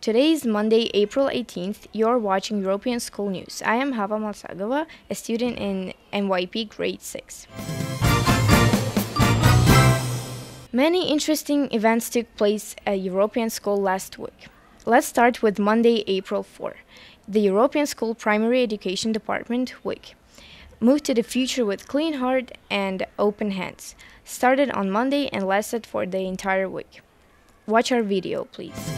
Today is Monday, April 18th. You're watching European School News. I am Hava Malsagova, a student in NYP grade 6. Many interesting events took place at European School last week. Let's start with Monday, April 4. The European School Primary Education Department Week moved to the future with clean heart and open hands. Started on Monday and lasted for the entire week. Watch our video, please.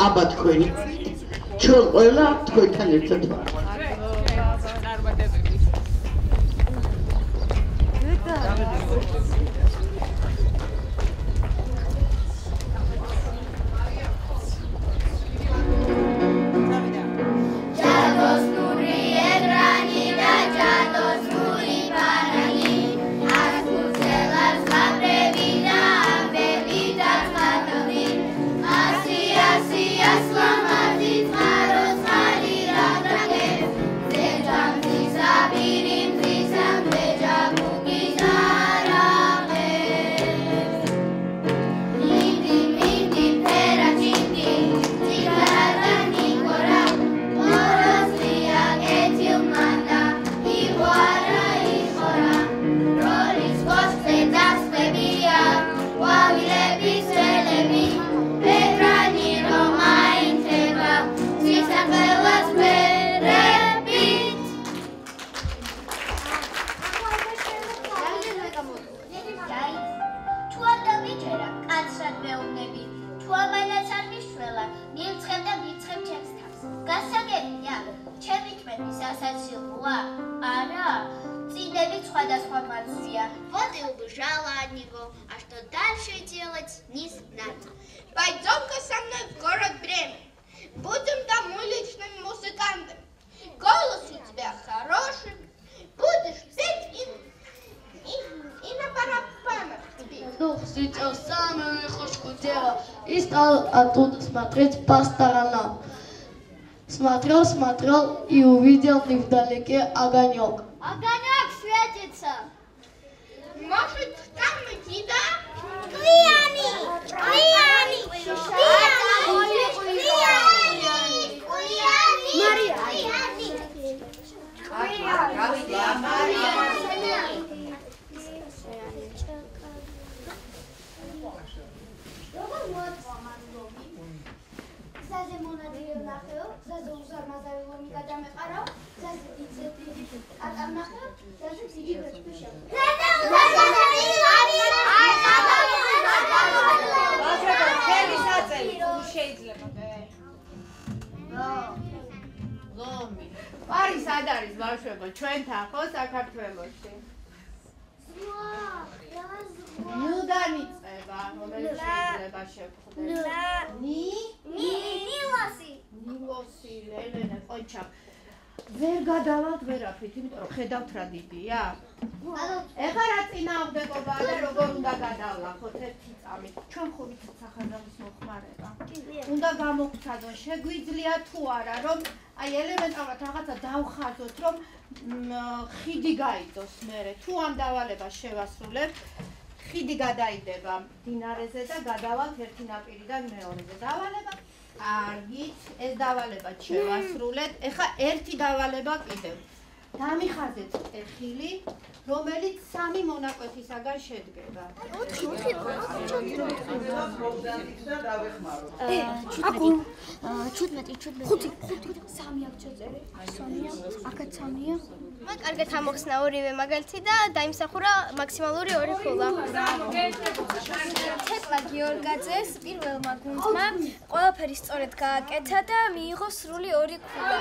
აბა თქვენი ჩვენ ყველა თქვენთან ერთად ვართ. Вот и убежала от него, а что дальше делать, не знать. Пойдем-ка со мной в город Бремен. Будем там уличными музыкантами. Голос у тебя хороший, будешь петь и на барабанах бить. Ну, сейчас самую лихушку дело. И стал оттуда смотреть по сторонам. Смотрел и увидел невдалеке огонек. Огонек светится. Может, там еда? არის სად არის ბავშვებო ჩვენთან ხო საქართველოში? ნუ დამიწყება რომელიც შეიძლება შევხვდეთ. ნილოსი ლელენე ყოჩა ვერ გადავალთ ვერაფრით, იმიტომ რომ ხედავთ რა დიდია. ეხლა რა წინააღმდეგობაა და როგორ უნდა გადავლახოთ ერთი წამით. ჩვენ ხო ვიცით სახარდამის მოხმარება. უნდა გამოგცადოთ, შეგვიძლია თუ არა, რომ აი ელემენტარულად რაღაცა დავხაზოთ, რომ ხიდი გაიწოს მერე. თუ ამ დავალებას შევასრულებთ, ხიდი გადაიდება მდინარეზე და გადავალთ ერთი ნაპირიდან მეორეზე. დავალება კარგით, ეს დავალება შევასრულეთ. ეხლა ერთი დავალება კიდევ. დამიხაზეთ ყეხილი, რომელიც 3 მონაკვეთისაგან შედგება. აკუ 17 5 3 აქ შეწერე. 3-ია, აქაც 3-ია. მაგ კარგად ამოხსნა ორივე მაგალითი და დაიმსახურა მაქსიმალური 2 ქულა. თეკლა გიორგაძეს პირველმა გუნდმა ყველაფერი სწორედ გააკეთა და მიიღო სრული 2 ქულა.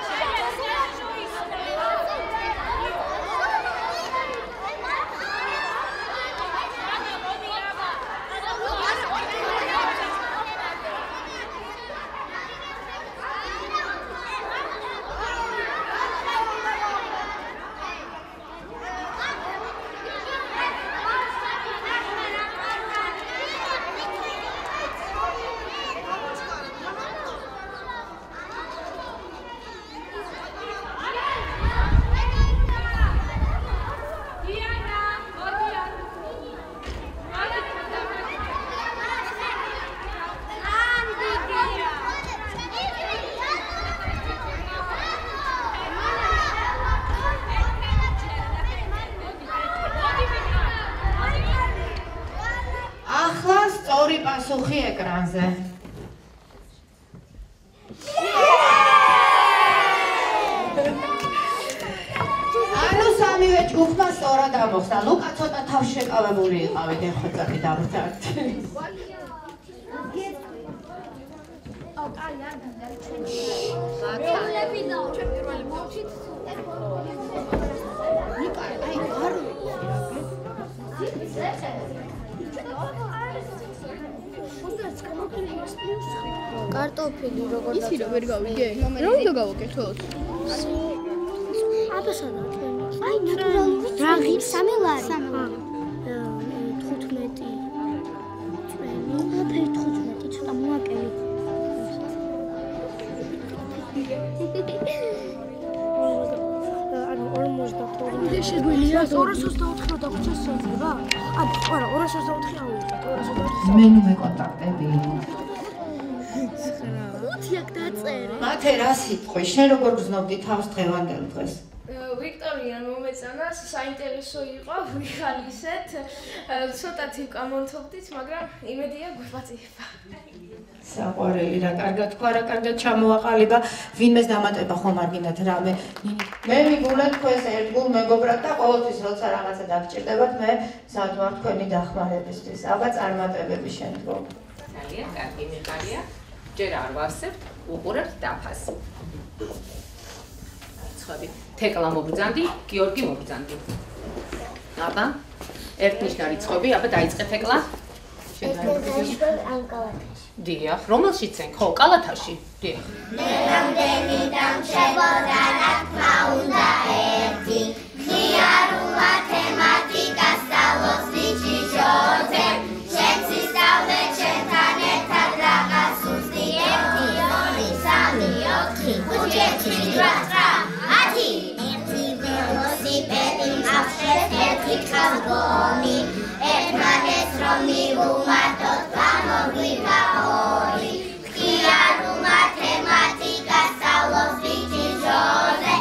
სწორი პასუხი ეკრანზე. ანუ სამივე ჯგუფმა სწორად ამოხსნა. ლუკა ცოტა თავშეკავებული იყავით, ეხლა წაკი დავწერთ. კარტოფილი როგორ იცი რა ვერ გავიგე? რა უნდა გავაკეთოთ? აბასანა აი ნატურალური რაღი 3 ლარი 15 ფერი 15 ცოტა მოაკელი ანუ 42 შეგვიძლია 224 დაგვრჩას შეიძლება? ანუ არა 224 ავიღოთ 224 მენუვე კონტაქტები. აქ დაწერე. მათე რა სიტყვი, შენ როგორ გზნობდი თავს დღევანდელ დღეს? ვიქტორიან მომეწანა, საინტერესო იყო, ვიხალისეთ. ცოტათი ვკამონთობდით, მაგრამ იმედია გვეპაწიება. საყვარელი რა კარგად თქვა, რა კარგად ჩამოაყალიბა, ვინმეს დამატება ხომ არ გინდათ რამე. მე მიგულეთ თქვენს ერთგულ მეგობრად და ყოველთვის როცა რაღაცა დაგჭირდებათ, მე სად ვარ თქვენი დახმარებისთვის. აბა წარმატებები შემდგომ. ძალიან კარგი მიყარია. ჯერ არ ვავსებთ, უყურებთ დაფას. ცხები, თეკლა მობრძანდი, გიორგი მობრძანდი. აბა, ერთნიშნა რიცხვები, აბა დაიწყე თეკლა. დიახ, რომელშიც ენ? ხო, კალათაში. დიახ. მე რამდენი დამრჩებოდა, რა თქმა უნდა, ერთი. ღიარულ მათემატიკას სწავლობს ბიჭი ჟოზე. შენ სისწავლე ჩვენთან ერთად რაღაც უსტი 1 2 3 4 5 6 ველოსიპედი მახშეს ერთი ხალგონი ერთმანეს რომ მივუმატოთ გამოგვიდა 2 ღიარულ მათემატიკას სწავლობს ბიჭი ჟოზე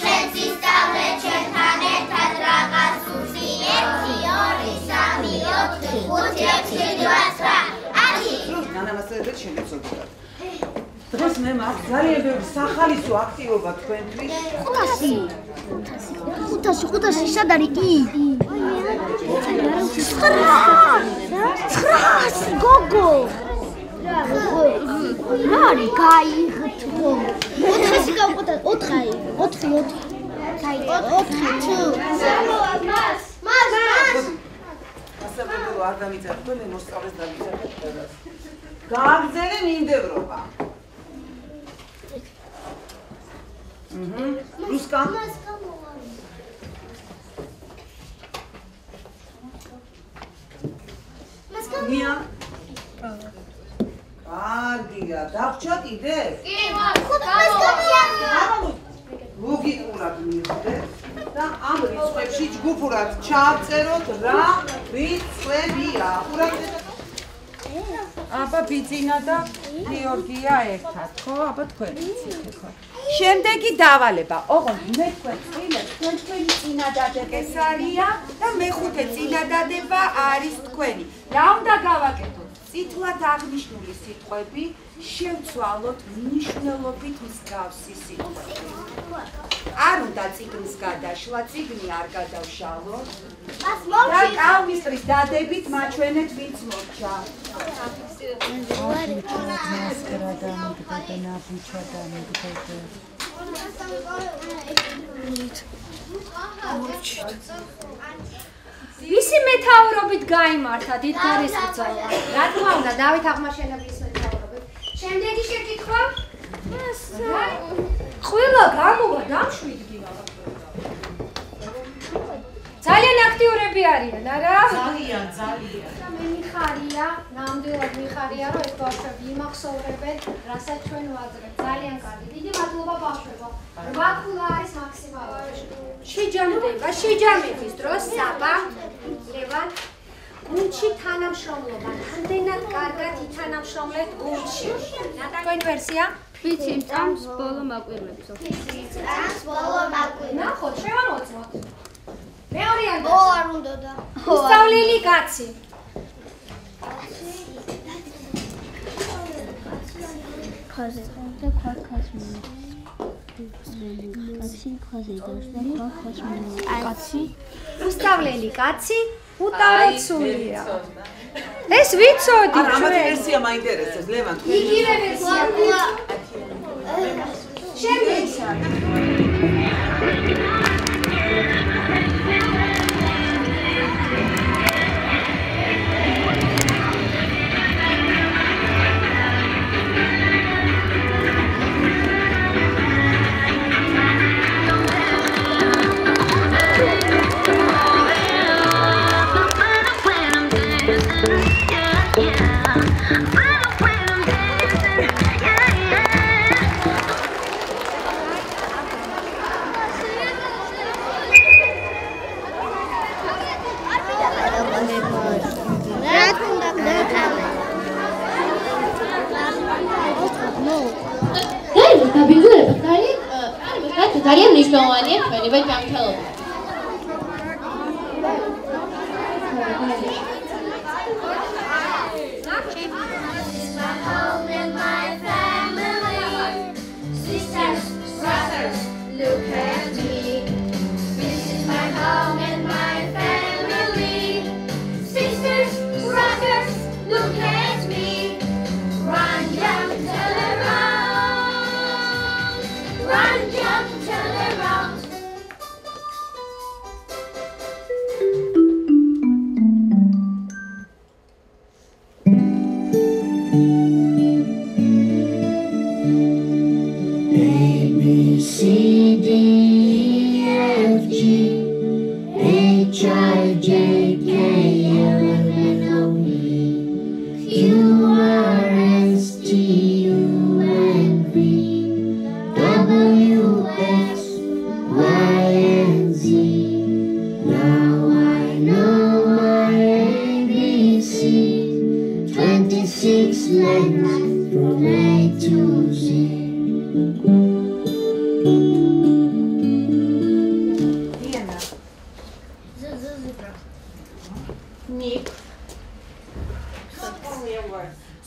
შენ სისწავლე ჩვენთან ერთად რაღაც უსტი 1 2 3 4 5 6 7 8 ნანამასწავლებლად შემეცოდოთ. დღეს მე მაქვს ძალიან ბევრი სახალისო აქტივობა თქვენთვის. 500 სად არის კი? 900 გოგო. რა არის გაიღთო? 400 გავყოთ 4. მას მასწავლებლო არ დამიწერეთ, მე მოსწავლეს დამიწერეთ ყველას. გააგზელე მინდევრობა. რუსკა? მია? კარგია, დაგჭა კიდე? კი, მასკომია. ლოგიკურად მივხვდეთ და ამ რიცხვებში ჯგუფურად ჩავწეროთ რა რიცხვებია. აბა ბიძინა და გიორგია ერთად, ხო? აბა თქვენ იცით ხო? შემდეგი დავალება. ოღონდ მე თქვენ წილებს თქვენ წინადადება ეს არია და მეხუთე წინადადება არის თქვენი. რა უნდა გავაკეთოთ? წითლად აღნიშნული სიტყვები შევცვალოთ მნიშვნელობით მსგავსი სიტყვები. არ უნდა წიგნის გადაშლა, წიგნი არ გადავშალოთ. და კავმისტრის დადებით მაჩვენეთ ვინც მორჩა. ვისი მეთაურობით გაიმართა დიდ გორის ბრძოლა? რა თქმა უნდა, დავით აღმაშენებლის მეთაურობით. შემდეგი შეკითხვა? ყველა გამოვა დამშვიდგია. ძალიან აქტიურები არიან, არა? ძალიან. მე მიხარია, ნამდვილად მიხარია, რომ ეს ბავშვები იმახსოვრებენ, რასაც ჩვენ ვაძლევთ. ძალიან კარგი. დიდი მადლობა ბავშვებო. 8 ქულა არის მაქსიმალური. შეჯამების დროს საბა, ლევან, გუნდში თანამშრომლობა. რამდენად კარგად ითანამშრომლეთ გუნდში? თქვენი ვერსია? ვიცი, წამს ბოლო მაკვირვებს. ნახოთ, შევამოწმოთ. მეორე არ არ უნდა და. უსწავლელი კაცი. ხაზე და ხაზმი. კაცი. უსწავლელი კაცი, უტაროცულია. ეს ვიცოდი ჩვენ. ამათ ვერსია მაინტერესებს, ლევან. იგივე ვერსია. შემდეგი. ძალიან მნიშვნელოვანია თქვენი ჯანმრთელობა.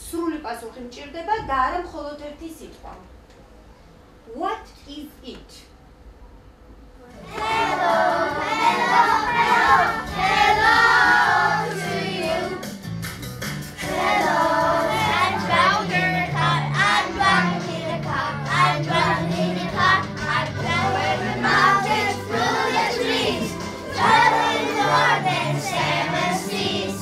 სრული პასუხი მჭირდება და არა მხოლოდ ერთი სიტყვა. What is it? Hello, hello, hello, hello to you. Hello, I'm drowning in the car, I'm drowning in the car, I'm drowning in the car, I'm drowning in the mountains, through the trees, traveling more than 7 seas.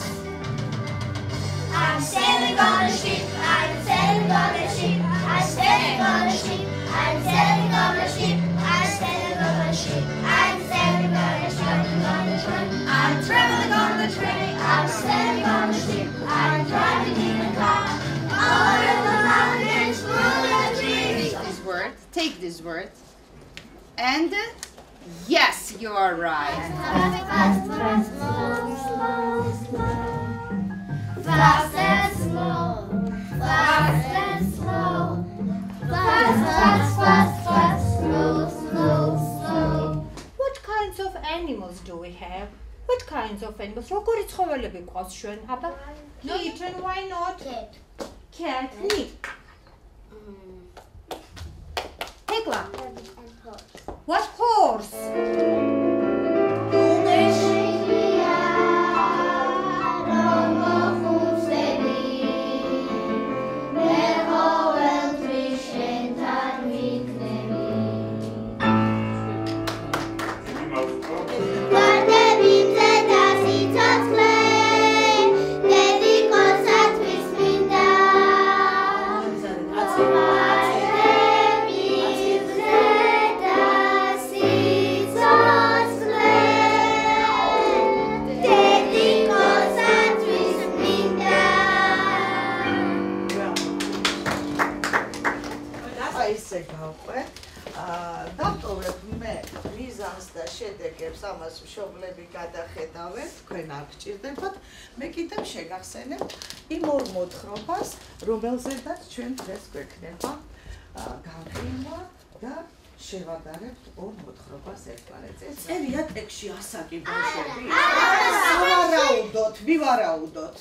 I'm sailing on a ship, I'm sailing on a ship, I'm sailing on a ship, I'm sailing on a ship, I'm sailing on a ship, I'm sailing on a ship, on the train, I'm traveling on the train, I'm sailing on the ship, I'm driving in a car, over the mountains, through the trees. This word, take this word, and yes, you are right. Fast, fast, fast, slow, slow, slow. Fast and slow, fast and slow, fast, fast, fast, fast, slow, slow, slow. What kinds kinds of animals do we have? What kinds of animals? როგორი ცხოველები გვყავს ჩვენ? აბა, kitten, why not? Cat. Tekla. What horse? ამას მშობლები გადახედავენ, თქვენ არ გჭირდებათ. მე კიდევ შეგახსენებ იმ ორ მოთხრობას, რომელზედაც ჩვენ დღეს გვექნება განხილვა და შევადარებთ ორ მოთხრობას ერთმანეთზე. წერია ტექსტში ასაკი ბავშვები. სავარაუდოთ, მივარაუდოთ.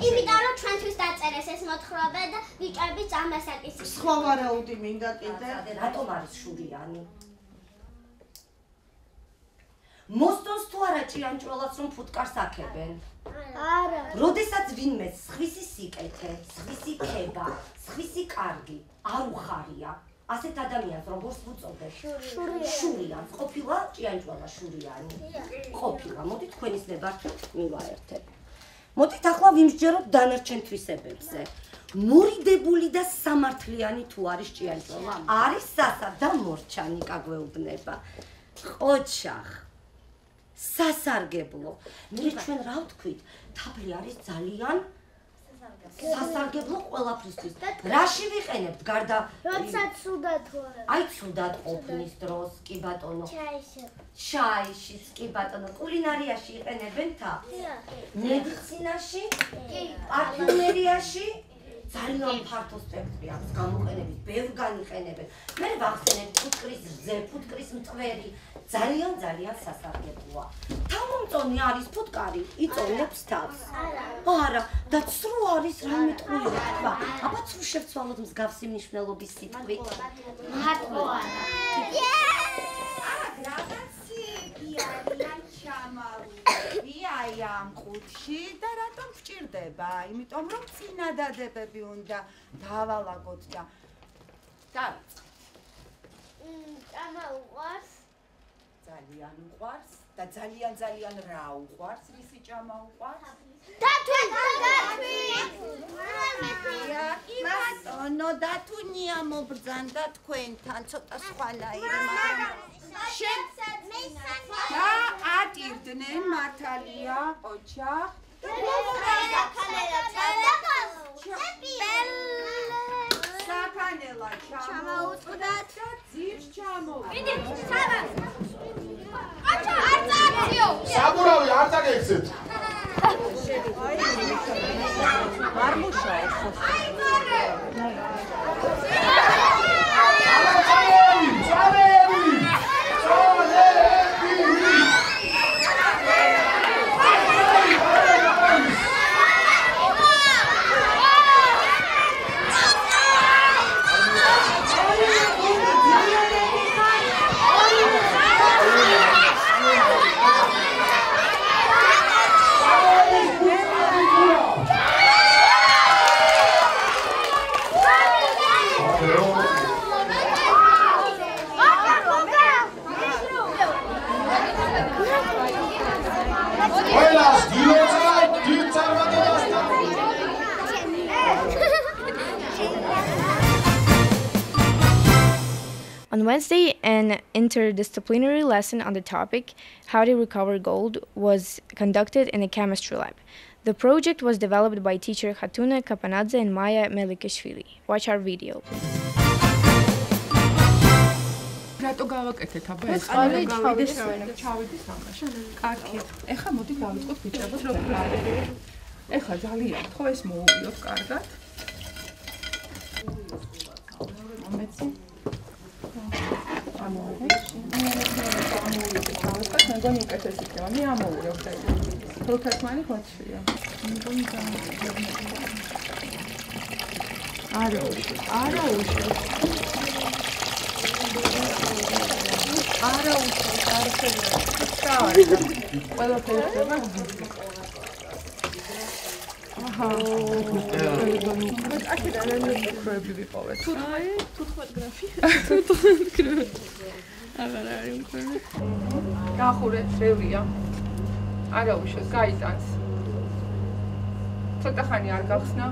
იმიტომ რომ ჩვენთვის დაწერეს ეს მოთხრობა და ბიჭებიც ამ ასაკის. სხვა ვარაუდი მინდა კიდე. რატომ არის შურიანი? მოსტონს თუ არა ჭიანჭველას რომ ფუტკარს აქებენ? არა. როდესაც ვინმე სხვისი სიკეთე, სხვისი ქება, სხვისი კარგი არ უხარია, ასეთ ადამიანს როგორც უწოდებ? შურიანს. ყოფილა ჭიანჭველა შურიანი? ყოფილა. მოდით თქვენის ნებართვით მივაერთებ. მოდით ახლა ვიმსჯეროთ დანარჩენ თვისებებზე. მორიდებული და სამართლიანი თუ არის ჭიანჭველა? არის სასა და მორჩანიკა გვეუბნება. ყოჩახ. სასარგებლო. მე ჩვენ რა ვთქვით? თაბლი არის ძალიან სასარგებლო ყველაფრისთვის. რაში ვიყენებთ გარდა როდესაც ცუდად ხარ. აი ცუდად ყოფნის დროს, კი ბატონო. ჩაიშიც, კი ბატონო. კულინარიაში იყენებენ თავს? მედიცინაში? პარფიუმერიაში? ძალიან ფართო სპექტრი აქვს გამოყენების, ბევრ განიყენებენ. მე ვახსენებ ფუტკრის რძე, ფუტკრის მტვერი. ძალიან სასარგებლოა. თავმომწონი არის ფუტკარი, იწონებს თავს. არა, და ცრუ არის რაიმე ტყუილი თქვა. აბა ცრუ შევცვალოთ მსგავსი მნიშვნელობის სიტყვით. მარტო არა. რაღაცები არიან ჩამალულები აი ამ ყუთში და რატომ გჭირდება? იმიტომ რომ წინადადებები უნდა დავალაგოთ და დავიწყოთ. წამაუყვარს ძალიან უყვარს და ძალიან რა უყვარს? რისი ჭამა უყვარს? დათვი! ბატონო, დათუნია მობრძანდა თქვენთან ცოტა სხვანაირი, და ატირდნენ მართალია, ოჩახ. საქანელა ჩამოუწყდათ და ძირს ჩამოვიდეთ. საბურავი არ წაგეცეთ. არ მუშაობს. On Wednesday, an interdisciplinary lesson on the topic, How to Recover Gold, was conducted in a chemistry lab. The project was developed by teacher Hatuna Kapanadze and Maya Melikashvili. Watch our video. რატო გავაკეთეთ აბა ეს ყველა ჩავიდეს ამაში. კარგი. ეხლა მოდი დავიწყოთ ბიჭებო რომ ეხლა ძალიან ხო ეს მოუვიოთ კარგად. მომეცი. მეგონი უკეთესი იქნება. მე ამოურევ და თოთათმანი ხოჩია. მეგონი არა გახურეთ შევია. არა უშავს, გაიტანს. ცოტა ხანი არ გახსნა.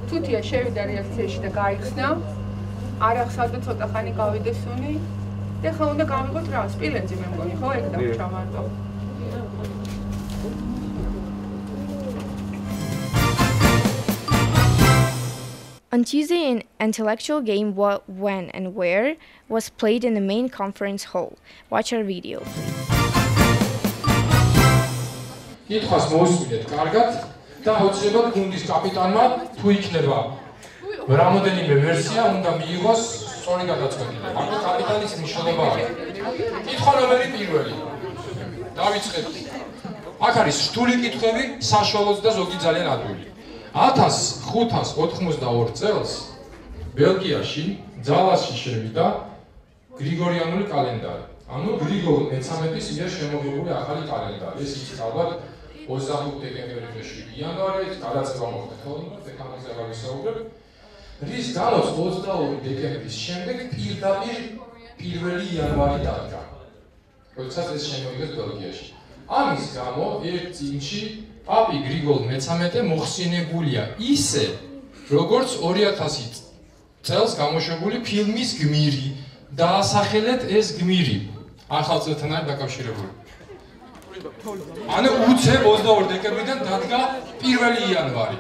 თუთია შევიდა რეაქციაში და გაიხსნა. არ ახსავდა ცოტა ხანი გავიდეს სუნი. და ხა უნდა გავიღოთ რა, სპილენძი მე მგონი, ხო, ეგ დავრჩა მარტო. On Tuesday, an intellectual game What, When and Where was played in the main conference hall. Watch our video, please. კითხვას მოусმინეთ კარგად და აუცილებლად გუნდის კაპიტანმა თუ იქნება რამოდენიმე ვერსია უნდა მიიღოს სწორი გადაწყვეტილება. ანუ კაპიტანის მნიშვნელობა არის. კითხვა ნომერი 1. დავიწყეთ. აქ არის რთული კითხვები, საშუალოც და ზოგი ძალიან ადვილი. 1582 წელს ბელგიაში ძალაში შევიდა გრიგორიანული კალენდარი. ანუ გრიგორ მე-13-ის მიერ შემოღებული ახალი კალენდარი. ეს იცით ალბათ 25 დეკემბერიდან 7 იანვარი გადაწყვეტა მოხდა ხოლმე დეკემბერზე გავისაუბრებ. რის გამოც 22 დეკემბრის შემდეგ პირდაპირ 1 იანვარი დადგა. როდესაც ეს შემოიღეს ბელგიაში. ამის გამო ერთ წინში პაპი გრიგოლ მე-13 მოხსენებულია ისე, როგორც 2000 წელს გამოშვებული ფილმის გმირი. დაასახელეთ ეს გმირი ახალ წელთან არის დაკავშირებული. ანუ უცებ 22 დეკემბრიდან დადგა 1 იანვარი.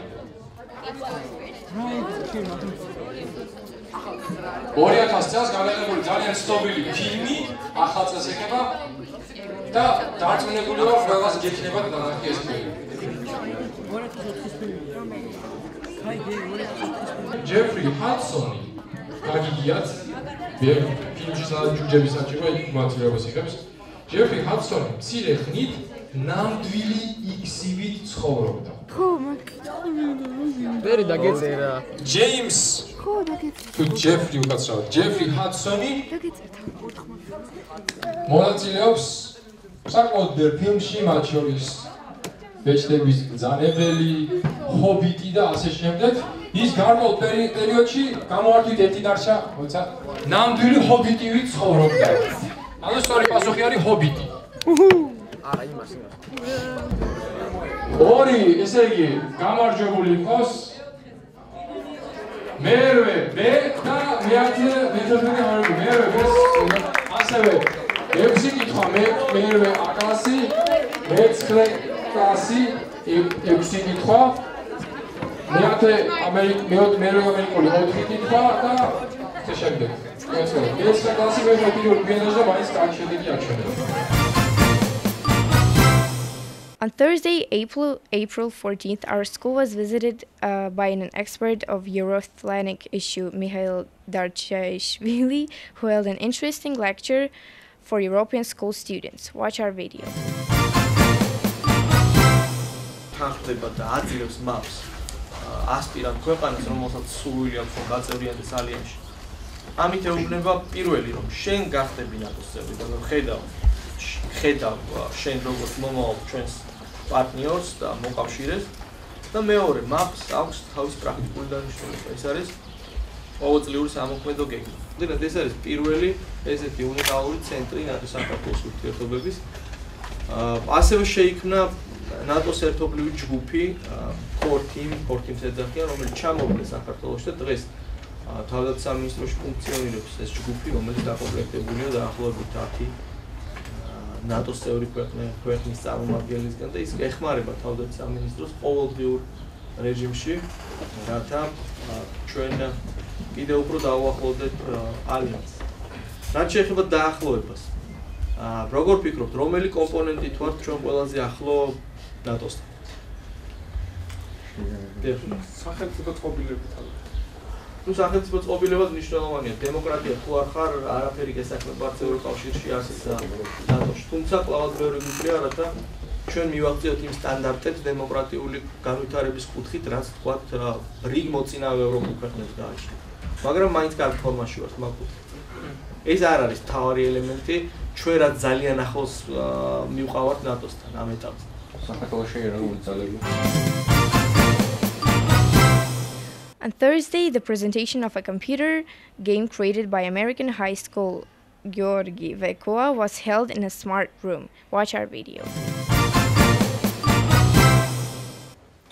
2000 წელს გადაღებული ძალიან ცნობილი ფილმი ახალ წელს ეხება და დარწმუნებული ვარ ყველას გექნება დანახი ეს ფილმი. ჯეფრი ჰადსონი გაგიგიათ ფილმში სადაც ჯუჯები საჭიროა იქ მათლებას იღებს. ჯეფრი ჰადსონი მცირე ხნით ნამდვილი იქსივით ცხოვრობდა. ხო, მაგ ვერი დაგეწერა. ჯეიმს ხო, დაგეწერა. თუ ჯეფრი უკაცრავად, ჯეფრი ჰადსონი დაგეწერა 4 მონაწილეობს საკმაოდ ბევრ ფილმში, მათ შორის ბეჭდების ბრძანებელი, ჰობიტი და ასე შემდეგ. ის გარკვეულ პერიოდში გამოართვით ერთი დარჩა, როცა ნამდვილი ჰობიტივით ცხოვრობდა. ანუ სწორი პასუხი არის ჰობიტი. არა, იმას. ორი, ესე იგი, გამარჯვებული იყოს მერვე ბ და მე-14 არის მერვე ბ-ს ასევე 6 კითხვა მერვე A კლასი, მე-9 კლასი 6 კითხვა, მე-10 ამერიკული 4 კითხვა და ასე შემდეგ. მე-9 კლასი მე პირველ გვიანდელს და მაინც კარგი შედეგი აჩვენებდა. On Thursday, April 14th, our school was visited by an expert of Euro-Atlantic issue, Mikhail Darchashvili, who held an interesting lecture for European school students. Watch our video. თანხდება და აძლევს მას ასპირანტ ქვეყანას, რომელსაც სურვილი აქვს რომ გაწევრიანდეს ალიანსში. ამით ეუბნება პირველი რომ შენ გახდები ნატოს წევრი და ხედავ შენ როგორც მომავალ ჩვენს პარტნიორს და მოკავშირეს და მეორე მაპს აქვს თავის პრაქტიკული დანიშნულება. ეს არის ყოველწლიური სამოქმედო გეგმა. δηλαδή ეს არის პირველი ესეთი უნიკალური ცენტრი ნატოს საქართველოს ურთიერთობების. ასევე შეიქმნა ნატოს ერთობლივი ჯგუფი core team-ს ეძახიან, რომელიც ჩამოვიდა საქართველოში და დღეს თავდაცვის სამინისტროში ფუნქციონირებს ეს ჯგუფი, რომელიც დაკომპლექტებულია დაახლოებით 10 ნატოს წევრი ქვეყნის წარმომადგენლისგან და ის ეხმარება თავდაცვის სამინისტროს ყოველდღიურ რეჟიმში, რათა ჩვენ კიდევ უფრო დავუახლოვდეთ ალიანსს. რაც შეეხება დაახლოებას. როგორ ფიქრობთ, რომელი კომპონენტით ვართ ჩვენ ყველაზე ახლო ნატოსთან? სახელმწიფო წყობილებებით ალბათ. ნუ სახელმწიფო წყობილებად მნიშვნელოვანია დემოკრატია თუ არ ხარ არაფერი გესაქმება არც ევროკავშირში არც ნატოში. თუმცა კლავად ბევრი გვიძლია რათა ჩვენ მივაღწიოთ იმ სტანდარტებს დემოკრატიული განვითარების კუთხით, რაც თქვათ რიგ მოწინავე ევროპულ ქვეყნებს გააჩნია. მაგრამ მაინც კარგ ფორმაში ვართ მაგ კუთხით. ეს არ არის მთავარი ელემენტი, ჩვენ რაც ძალიან ახლოს მივყავართ ნატოსთან ამ ეტაპზე. საქართველოში ეროვნული ძალები. On Thursday, the presentation of a computer game created by American high school Georgi Vekoa was held in a smart room. Watch our video.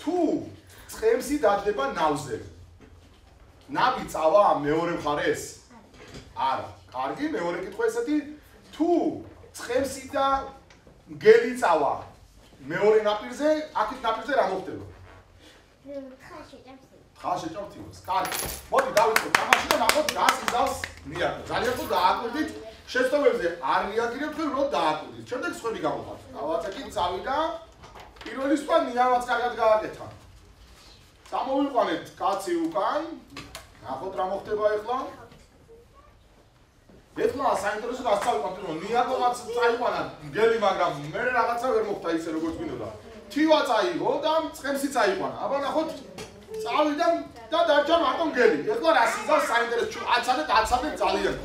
თუ ცხემსი დაჯდება ნავზე. ნავი წავა მეორე მხარეს? არა. კარგი, მეორე კითხვა ესეთი, თუ ცხემსი და მგელი წავა მეორე ნაპირზე, აქეთ ნაპირზე რა მოხდება? ხა შეჭამთივას. კარგი. მოდი დავიწყოთ თამაში და ნახოთ რას იზავს ნიაკო. ძალიან თუ დააკვირდით, შეცდომებზე არ მიაგირებთ, რომ რო დააკვირდით. შემდეგ სხვები გამოხართ. დავაწეკით წავიდა. პირველი სხვა ნიავაც კარგად გააკეთა. წამოვიყვანეთ კაცი უკან. ნახოთ რა მოხდება ახლა. ეხლა საინტერესო დასწავლიყვანთ, რომ ნიაკოაც წაიყვანა მგელი, მაგრამ მე რაღაცა ვერ მოხდა ისე როგორც გვინდოდა. თივა წაიღო და ცხემსი წაიყვანა. აბა ნახოთ წავიდა და დარჩა მარტო მგელი. ეხლა რას იზავს საინტერესო? აცადეთ ძალიან.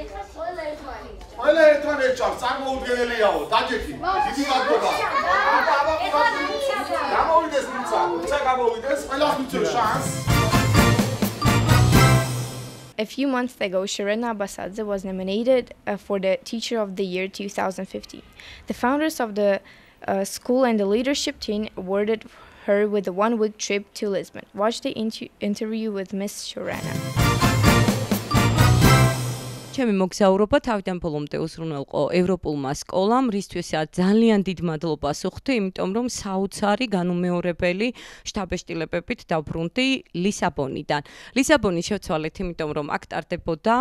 ეხლა ყველა ერთმანი. ყველა ერთმანი ეჭავს, წარმოუდგენელიაო, დაჯექი. დიდი მადლობა. აბა გამოვიდეს თუმცა გამოვიდეს, ყველას მიცემ შანსს. A few months ago, Sharena Abasadze was nominated for the Teacher of the Year 2015. The founders of the school and the leadership team awarded her with a one-week trip to Lisbon. Watch the interview with Miss Sharena. ჩემი მოგზაურობა თავიდან ბოლომდე უზრუნველყო ევროპულმა სკოლამ, რისთვისაც ძალიან დიდ მადლობას ვუხდი, იმიტომ რომ საოცარი განუმეორებელი შტაბეშტილებებით დავბრუნდი ლისაბონიდან. ლისაბონი შევცვალეთ, იმიტომ რომ აქ ტარდებოდა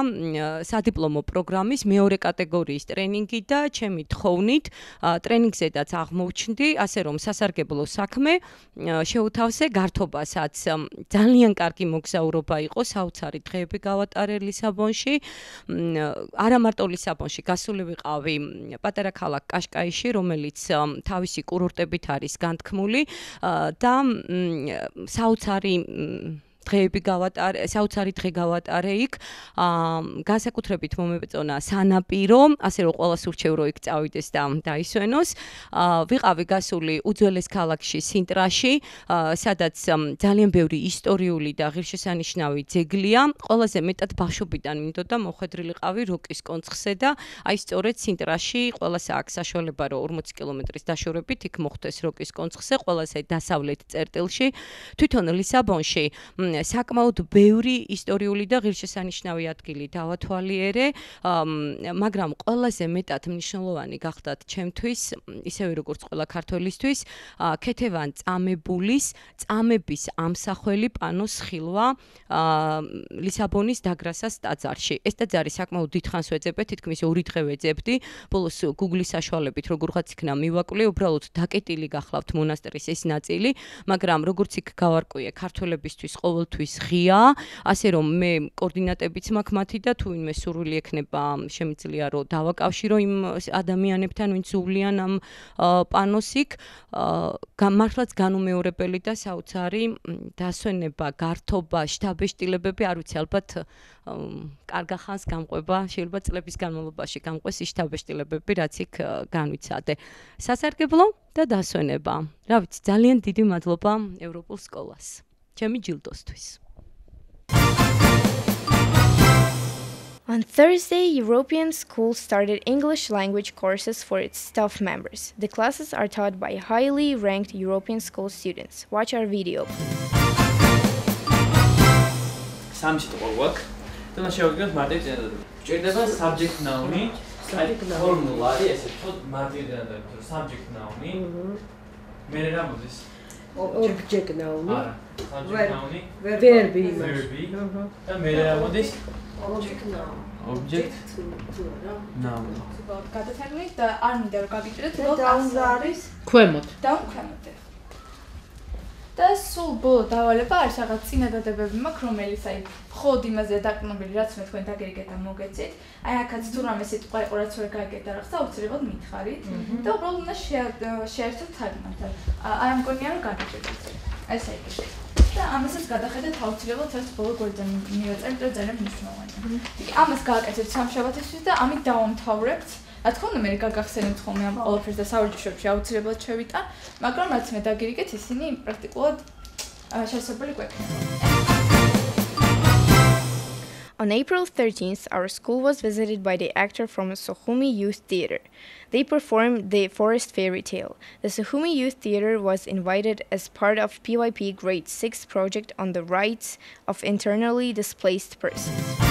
სადიპლომო პროგრამის მეორე კატეგორიის ტრენინგი და ჩემი თხოვნით ტრენინგზედაც აღმოჩნდი, ასე რომ სასარგებლო საქმე შეუთავსე გართობასაც. ძალიან კარგი მოგზაურობა იყო, საოცარი დღეები გავატარე ლისაბონში. არა მარტო ლისაბონში, გასული ვიყავი პატარა ქალაქ კაშკაიში, რომელიც თავისი კურორტებით არის განთქმული და საოცარი საოცარი დღე გავატარე იქ. განსაკუთრებით მომეწონა სანაპირო, ასე რომ ყველა სურჩევ რო იქ წავიდეს და დაისვენოს. ვიყავი გასული უძველეს ქალაქში სინტრაში, სადაც ძალიან ბევრი ისტორიული და ღირსშესანიშნავი ძეგლია. ყველაზე მეტად ბავშვობიდან მინდოდა მოხვედრილიყავი როკის კონცხზე და აი სწორედ სინტრაში ყველას აქვს საშუალება რომ 40 კილომეტრის დაშორებით იქ მოხვდეს როკის კონცხზე, ყველაზე დასავლეთ წერტილში. თვითონ ლისაბონში საკმაოდ ბევრი ისტორიული და ღირსშესანიშნავი ადგილი დავათვალიერე, მაგრამ ყველაზე მეტად მნიშვნელოვანი გახდათ ჩემთვის, ისევე როგორც ყველა ქართველისთვის, ქეთევან წამებულის წამების ამსახველი პანოს ხილვა ლისაბონის დაგრასას ტაძარში. ეს ტაძარი საკმაოდ დიდხანს ვეძებდი, თითქმის 2 დღე ვეძებდი. ბოლოს Google-ის საშუალებით როგორღაც იქნა მივაკვლიე, უბრალოდ დაკეტილი გახლავთ მონასტრის ეს ნაწილი, მაგრამ როგორც იქ გავარკვიე ქართველებისთვის ყოველთვის ღია, ასე რომ მე კოორდინატებიც მაქვს მათი და თუ ვინმე სურვილი ექნება, შემიძლია რომ დავაკავშირო იმ ადამიანებთან, ვინც უვლიან ამ პანოს იქ. მართლაც განუმეორებელი და საოცარი დასვენება, გართობა, შთაბეშტილებები, არ ვიცი, ალბათ კარგახანს გამყვება, შეიძლება წლების განმავლობაში გამყვეს ის შთაბეშტილებები, რაც იქ განვიცადე. სასარგებლო და დასვენება. რა ვიცი, ძალიან დიდი მადლობა ევროპულ სკოლას. ჩემი ჯილდოსთვის. On Thursday, European schools started English language courses for its staff members. The classes are taught by highly ranked European school students. Watch our video. სამში ყოლვაკ. და შევაგებთ მარტივ წინადადებას. ჭირდება subject noun-ი, ფორმულა არის ესე თქო მარტივ წინადადებას, subject noun-ი. მე რა მოდის? Object noun-ი. არა, subject noun-ი. Verb-ი. და მე რა მოდის? Object noun. Object noun. გადათარგმნით და არ მინდა რომ გაგიჭირეთ, down არის ქვემოთ. Down ქვემოთ. და სულ ბოლო დავალება არის რაღაც წინადადებები მაქვს, რომელიც აი მხოლოდ იმაზე დაყრდნობილი, რაც მე თქვენ დაგეგეთ და მოგეცით. აი აქაც თუ რამე სიტყვა იყო, რაც ვერ გაიგეთ და რაღაცა აუცილებლად მითხარით და უბრალოდ უნდა შეერთოთ თარგმანთან. არ მგონია რომ გაგიჭირდეთ. ესე იგი. და ამასაც გადახედეთ აუცილებლად ერთ ბოლო გვერდზე მივაწერთ და ძალიან მნიშვნელოვანია. ამას გააკეთეთ სამშაბათისთვის და ამით დავამთავრებთ. რა თქმა უნდა, მე გაგახსენებთ ხოლმე ამ ყველაფერს და საურჯიშოებში აუცილებლად შევიტან, მაგრამ რაც მე დაგირიგეთ, ისინი პრაქტიკულად შესაძლებელი გვექნება. On April 13th, our school was visited by the actor from Sukhumi Youth Theatre. They performed the Forest Fairy Tale. The Sukhumi Youth Theatre was invited as part of PYP Grade 6 project on the rights of internally displaced persons.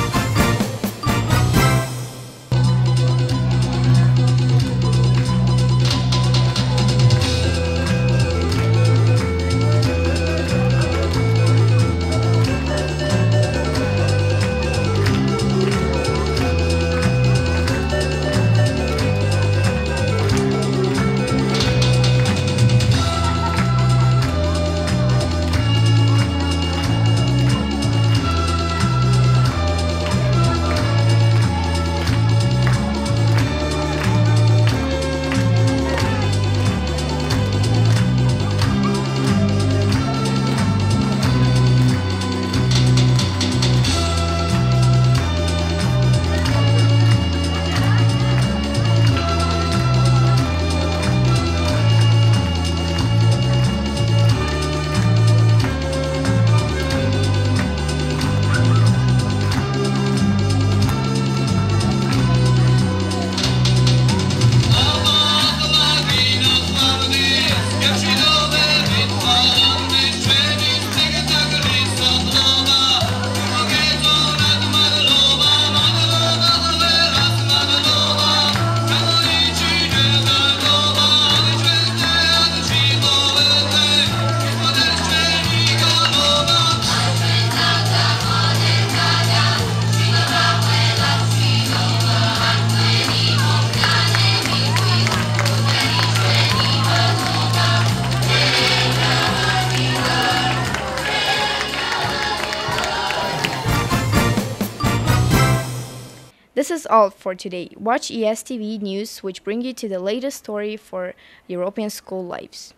This is all for today. Watch ESTV News, which bring you to the latest story for European school lives.